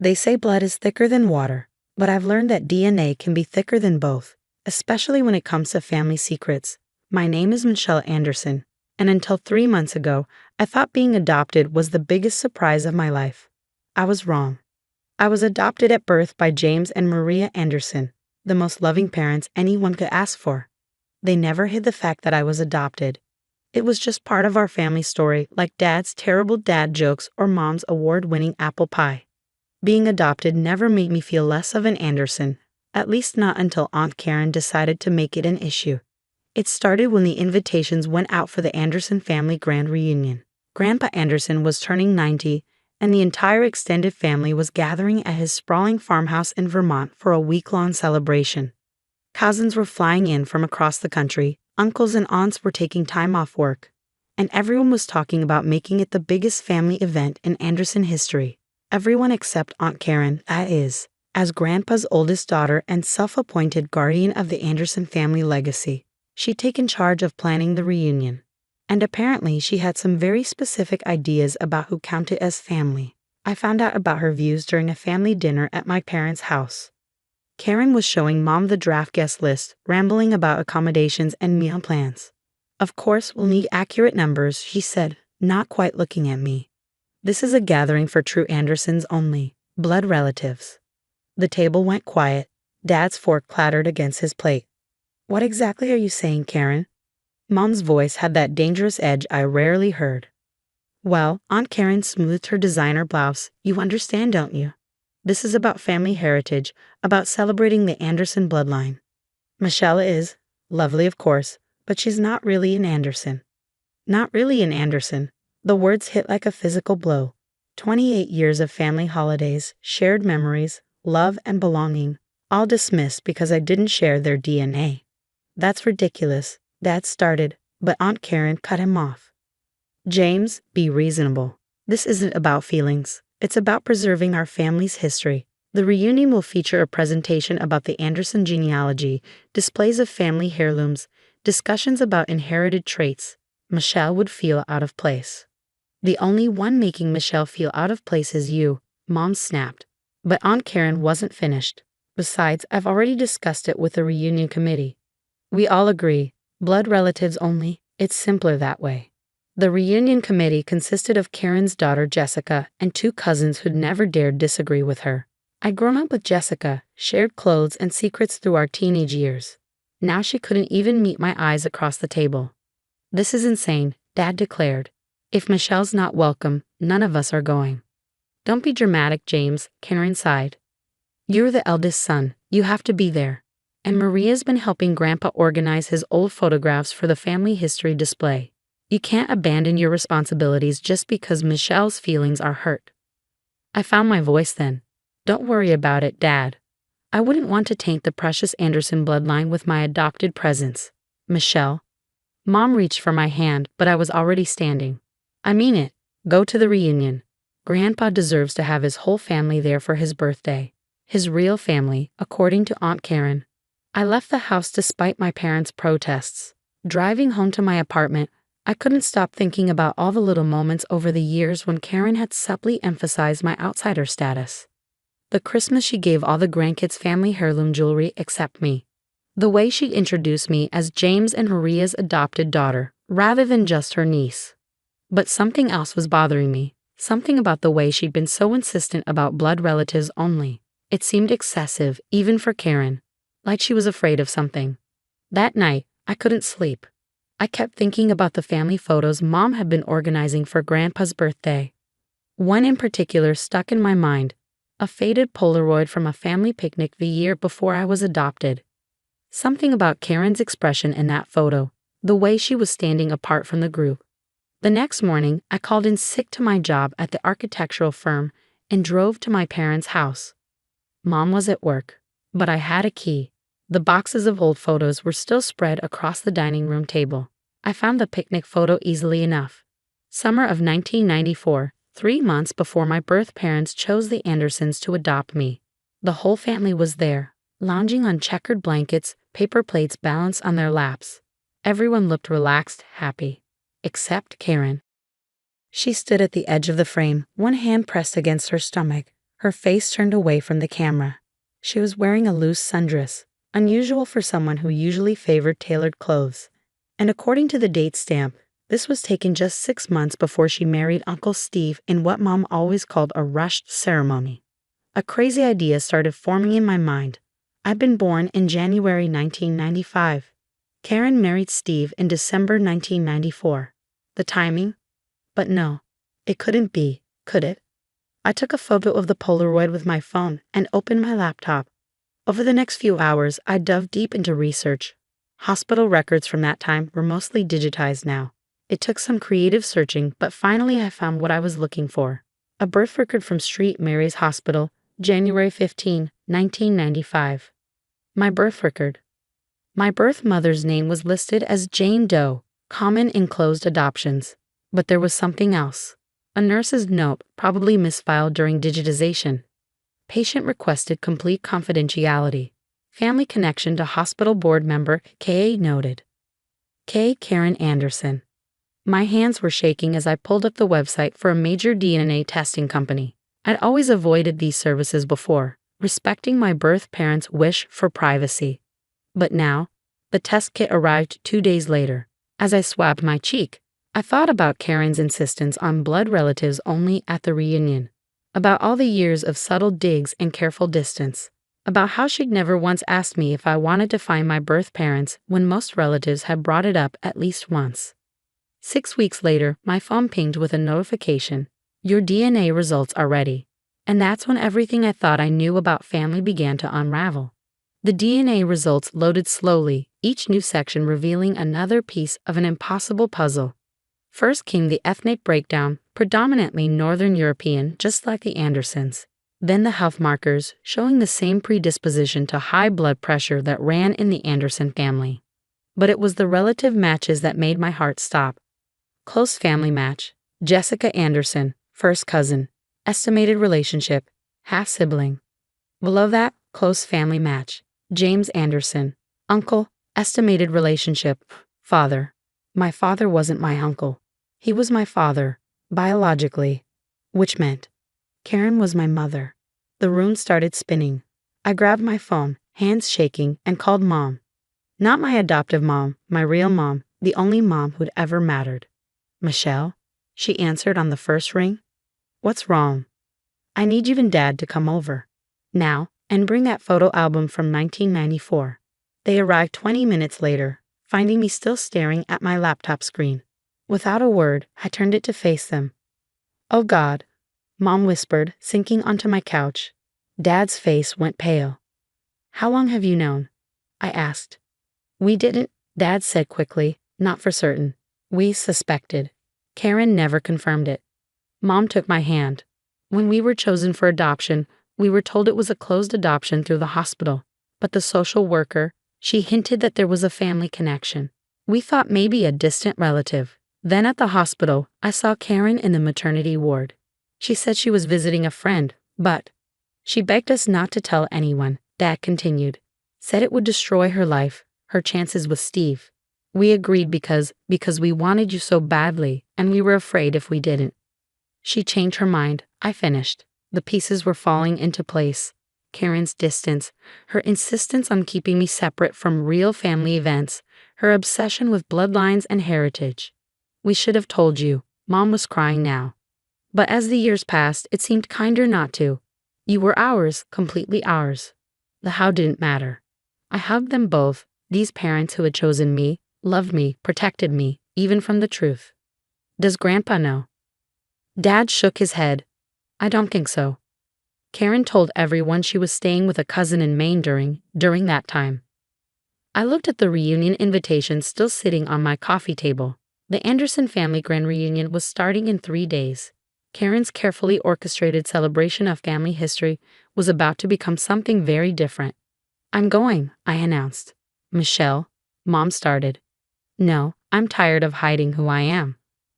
They say blood is thicker than water, but I've learned that DNA can be thicker than both, especially when it comes to family secrets. My name is Michelle Anderson, and until 3 months ago, I thought being adopted was the biggest surprise of my life. I was wrong. I was adopted at birth by James and Maria Anderson, the most loving parents anyone could ask for. They never hid the fact that I was adopted. It was just part of our family story, like Dad's terrible dad jokes or Mom's award-winning apple pie. Being adopted never made me feel less of an Anderson, at least not until Aunt Karen decided to make it an issue. It started when the invitations went out for the Anderson family grand reunion. Grandpa Anderson was turning 90, and the entire extended family was gathering at his sprawling farmhouse in Vermont for a week-long celebration. Cousins were flying in from across the country, uncles and aunts were taking time off work, and everyone was talking about making it the biggest family event in Anderson history. Everyone except Aunt Karen, that is, as Grandpa's oldest daughter and self-appointed guardian of the Anderson family legacy. She'd taken charge of planning the reunion, and apparently she had some very specific ideas about who counted as family. I found out about her views during a family dinner at my parents' house. Karen was showing Mom the draft guest list, rambling about accommodations and meal plans. "Of course, we'll need accurate numbers," she said, not quite looking at me. "This is a gathering for true Andersons only, blood relatives." The table went quiet. Dad's fork clattered against his plate. "What exactly are you saying, Karen?" Mom's voice had that dangerous edge I rarely heard. "Well," Aunt Karen smoothed her designer blouse, "you understand, don't you? This is about family heritage, about celebrating the Anderson bloodline. Michelle is lovely, of course, but she's not really an Anderson." Not really an Anderson. The words hit like a physical blow. 28 years of family holidays, shared memories, love and belonging, all dismissed because I didn't share their DNA. "That's ridiculous," Dad started, but Aunt Karen cut him off. "James, be reasonable. This isn't about feelings. It's about preserving our family's history. The reunion will feature a presentation about the Anderson genealogy, displays of family heirlooms, discussions about inherited traits. Michelle would feel out of place." "The only one making Michelle feel out of place is you," Mom snapped. But Aunt Karen wasn't finished. "Besides, I've already discussed it with the reunion committee. We all agree, blood relatives only. It's simpler that way." The reunion committee consisted of Karen's daughter Jessica and 2 cousins who'd never dared disagree with her. I'd grown up with Jessica, shared clothes and secrets through our teenage years. Now she couldn't even meet my eyes across the table. "This is insane," Dad declared. "If Michelle's not welcome, none of us are going." "Don't be dramatic, James," Karen sighed. "You're the eldest son. You have to be there. And Maria's been helping Grandpa organize his old photographs for the family history display. You can't abandon your responsibilities just because Michelle's feelings are hurt." I found my voice then. "Don't worry about it, Dad. I wouldn't want to taint the precious Anderson bloodline with my adopted presence. Michelle." Mom reached for my hand, but I was already standing. "I mean it. Go to the reunion. Grandpa deserves to have his whole family there for his birthday. His real family, according to Aunt Karen." I left the house despite my parents' protests. Driving home to my apartment, I couldn't stop thinking about all the little moments over the years when Karen had subtly emphasized my outsider status. The Christmas she gave all the grandkids family heirloom jewelry except me. The way she introduced me as James and Maria's adopted daughter, rather than just her niece. But something else was bothering me, something about the way she'd been so insistent about blood relatives only. It seemed excessive, even for Karen, like she was afraid of something. That night, I couldn't sleep. I kept thinking about the family photos Mom had been organizing for Grandpa's birthday. One in particular stuck in my mind, a faded Polaroid from a family picnic the year before I was adopted. Something about Karen's expression in that photo, the way she was standing apart from the group. The next morning, I called in sick to my job at the architectural firm and drove to my parents' house. Mom was at work, but I had a key. The boxes of old photos were still spread across the dining room table. I found the picnic photo easily enough. Summer of 1994, 3 months before my birth parents chose the Andersons to adopt me. The whole family was there, lounging on checkered blankets, paper plates balanced on their laps. Everyone looked relaxed, happy. Except Karen. She stood at the edge of the frame, one hand pressed against her stomach, Her face turned away from the camera. She was wearing a loose sundress, unusual for someone who usually favored tailored clothes. And according to the date stamp, this was taken just 6 months before she married Uncle Steve in what Mom always called a rushed ceremony. A crazy idea started forming in my mind. I'd been born in January 1995. Karen married Steve in December 1994. The timing? But no, it couldn't be, could it? I took a photo of the Polaroid with my phone and opened my laptop. Over the next few hours, I dove deep into research. Hospital records from that time were mostly digitized now. It took some creative searching, but finally I found what I was looking for. A birth record from St. Mary's Hospital, January 15, 1995. My birth record. My birth mother's name was listed as Jane Doe, common in closed adoptions. But there was something else. A nurse's note, probably misfiled during digitization. Patient requested complete confidentiality. Family connection to hospital board member K. noted. K. Karen Anderson. My hands were shaking as I pulled up the website for a major DNA testing company. I'd always avoided these services before, respecting my birth parents' wish for privacy. But now, the test kit arrived 2 days later. As I swabbed my cheek, I thought about Karen's insistence on blood relatives only at the reunion, about all the years of subtle digs and careful distance, about how she'd never once asked me if I wanted to find my birth parents when most relatives had brought it up at least once. 6 weeks later, my phone pinged with a notification. Your DNA results are ready. And that's when everything I thought I knew about family began to unravel. The DNA results loaded slowly, each new section revealing another piece of an impossible puzzle. First came the ethnic breakdown, predominantly Northern European, just like the Andersons. Then the health markers, showing the same predisposition to high blood pressure that ran in the Anderson family. But it was the relative matches that made my heart stop. Close family match, Jessica Anderson, first cousin, estimated relationship, half-sibling. Below that, close family match, James Anderson, uncle, estimated relationship, father. My father wasn't my uncle. He was my father, biologically, which meant Karen was my mother. The room started spinning. I grabbed my phone, hands shaking, and called Mom. Not my adoptive mom, my real mom, the only mom who'd ever mattered. Michelle? She answered on the first ring. What's wrong? I need you and Dad to come over. Now, and bring that photo album from 1994. They arrived 20 minutes later, finding me still staring at my laptop screen. Without a word, I turned it to face them. Oh God, Mom whispered, sinking onto my couch. Dad's face went pale. How long have you known? I asked. We didn't, Dad said quickly, not for certain. We suspected. Karen never confirmed it. Mom took my hand. When we were chosen for adoption, we were told it was a closed adoption through the hospital. But the social worker, she hinted that there was a family connection. We thought maybe a distant relative. Then at the hospital, I saw Karen in the maternity ward. She said she was visiting a friend, but she begged us not to tell anyone, Dad continued. Said it would destroy her life, her chances with Steve. We agreed because we wanted you so badly, and we were afraid if we didn't. She changed her mind, I finished. The pieces were falling into place. Karen's distance, her insistence on keeping me separate from real family events, her obsession with bloodlines and heritage. We should have told you. Mom was crying now. But as the years passed, it seemed kinder not to. You were ours, completely ours. The how didn't matter. I hugged them both, these parents who had chosen me, loved me, protected me, even from the truth. Does Grandpa know? Dad shook his head. I don't think so. Karen told everyone she was staying with a cousin in Maine during that time. I looked at the reunion invitation still sitting on my coffee table. The Anderson family grand reunion was starting in 3 days. Karen's carefully orchestrated celebration of family history was about to become something very different. I'm going, I announced. Michelle, Mom started. No, I'm tired of hiding who I am,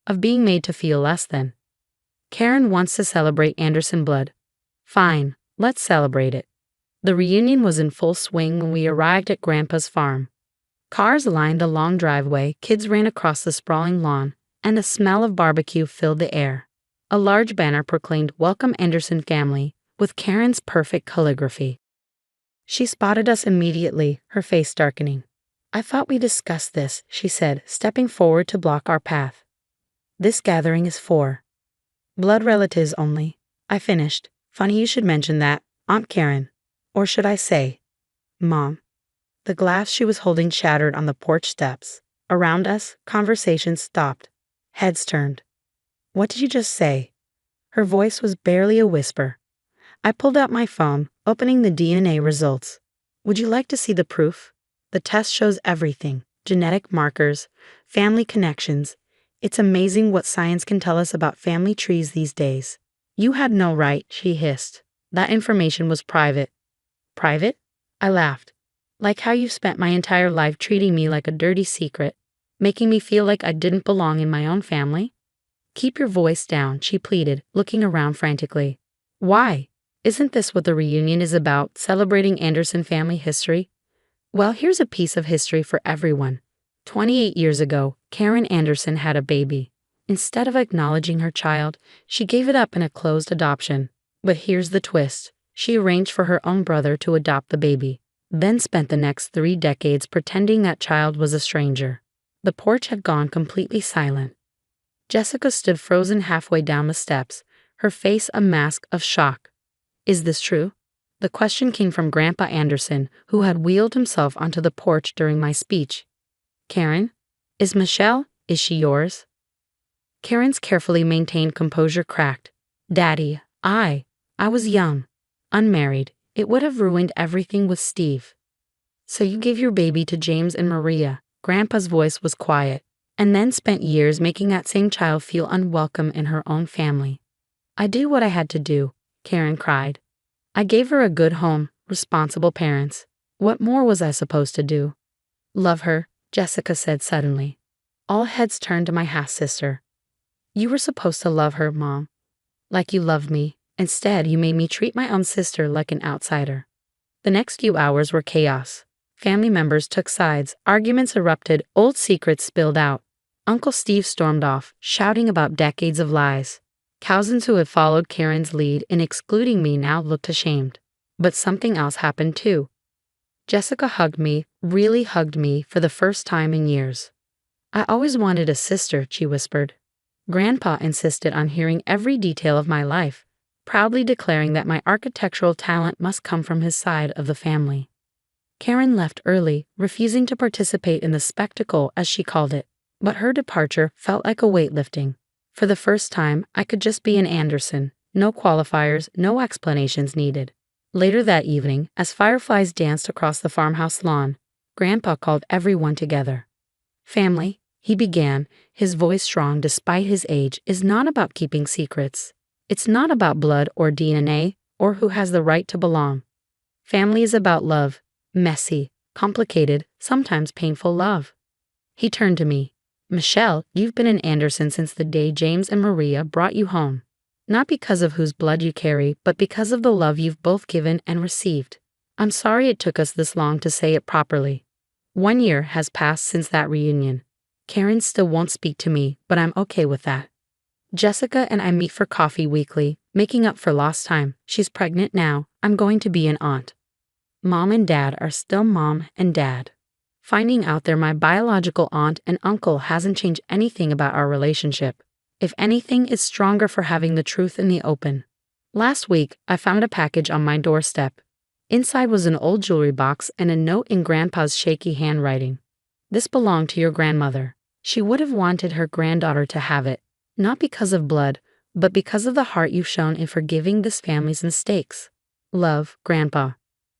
of being made to feel less than. Karen wants to celebrate Anderson blood. Fine, let's celebrate it. The reunion was in full swing when we arrived at Grandpa's farm. Cars lined the long driveway, kids ran across the sprawling lawn, and the smell of barbecue filled the air. A large banner proclaimed Welcome Anderson Family, with Karen's perfect calligraphy. She spotted us immediately, her face darkening. "I thought we discussed this," she said, stepping forward to block our path. "This gathering is for blood relatives only," I finished. "Funny you should mention that, Aunt Karen. Or should I say, Mom?" The glass she was holding shattered on the porch steps. Around us, conversation stopped. Heads turned. "What did you just say?" Her voice was barely a whisper. I pulled out my phone, opening the DNA results. "Would you like to see the proof? The test shows everything: genetic markers, family connections. It's amazing what science can tell us about family trees these days." "You had no right," she hissed. "That information was private." "Private?" I laughed. "Like how you spent my entire life treating me like a dirty secret, making me feel like I didn't belong in my own family?" "Keep your voice down," she pleaded, looking around frantically. "Why? Isn't this what the reunion is about, celebrating Anderson family history?" "Well, here's a piece of history for everyone. 28 years ago, Karen Anderson had a baby. Instead of acknowledging her child, she gave it up in a closed adoption. But here's the twist. She arranged for her own brother to adopt the baby, then spent the next 3 decades pretending that child was a stranger." The porch had gone completely silent. Jessica stood frozen halfway down the steps, her face a mask of shock. "Is this true?" The question came from Grandpa Anderson, who had wheeled himself onto the porch during my speech. "Karen? Is Michelle? Is she yours?" Karen's carefully maintained composure cracked. "Daddy, I was young, unmarried. It would have ruined everything with Steve." "So you gave your baby to James and Maria." Grandpa's voice was quiet. "And then spent years making that same child feel unwelcome in her own family." "I did what I had to do," Karen cried. "I gave her a good home, responsible parents. What more was I supposed to do?" "Love her," Jessica said suddenly. All heads turned to my half-sister. "You were supposed to love her, Mom. Like you loved me. Instead, you made me treat my own sister like an outsider." The next few hours were chaos. Family members took sides, arguments erupted, old secrets spilled out. Uncle Steve stormed off, shouting about decades of lies. Cousins who had followed Karen's lead in excluding me now looked ashamed. But something else happened too. Jessica hugged me, really hugged me, for the first time in years. "I always wanted a sister," she whispered. Grandpa insisted on hearing every detail of my life, proudly declaring that my architectural talent must come from his side of the family. Karen left early, refusing to participate in the spectacle, as she called it, but her departure felt like a weight lifting. For the first time, I could just be an Anderson, no qualifiers, no explanations needed. Later that evening, as fireflies danced across the farmhouse lawn, Grandpa called everyone together. "Family," he began, his voice strong despite his age, "is not about keeping secrets. It's not about blood or DNA or who has the right to belong. Family is about love, messy, complicated, sometimes painful love." He turned to me. "Michelle, you've been an Anderson since the day James and Maria brought you home. Not because of whose blood you carry, but because of the love you've both given and received. I'm sorry it took us this long to say it properly. 1 year has passed since that reunion. Karen still won't speak to me, but I'm okay with that. Jessica and I meet for coffee weekly, making up for lost time. She's pregnant now. I'm going to be an aunt. Mom and Dad are still Mom and Dad. Finding out they're my biological aunt and uncle hasn't changed anything about our relationship. If anything, it's stronger for having the truth in the open. Last week, I found a package on my doorstep. Inside was an old jewelry box and a note in Grandpa's shaky handwriting. This belonged to your grandmother. She would have wanted her granddaughter to have it, not because of blood, but because of the heart you've shown in forgiving this family's mistakes. Love, Grandpa.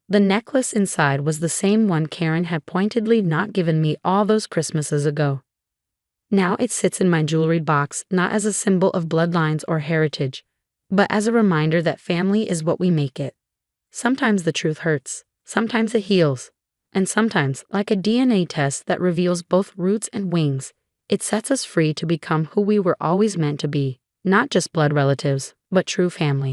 The necklace inside was the same one Karen had pointedly not given me all those Christmases ago. Now it sits in my jewelry box not as a symbol of bloodlines or heritage, but as a reminder that family is what we make it. Sometimes the truth hurts, sometimes it heals, and sometimes, like a DNA test that reveals both roots and wings, it sets us free to become who we were always meant to be, not just blood relatives, but true family.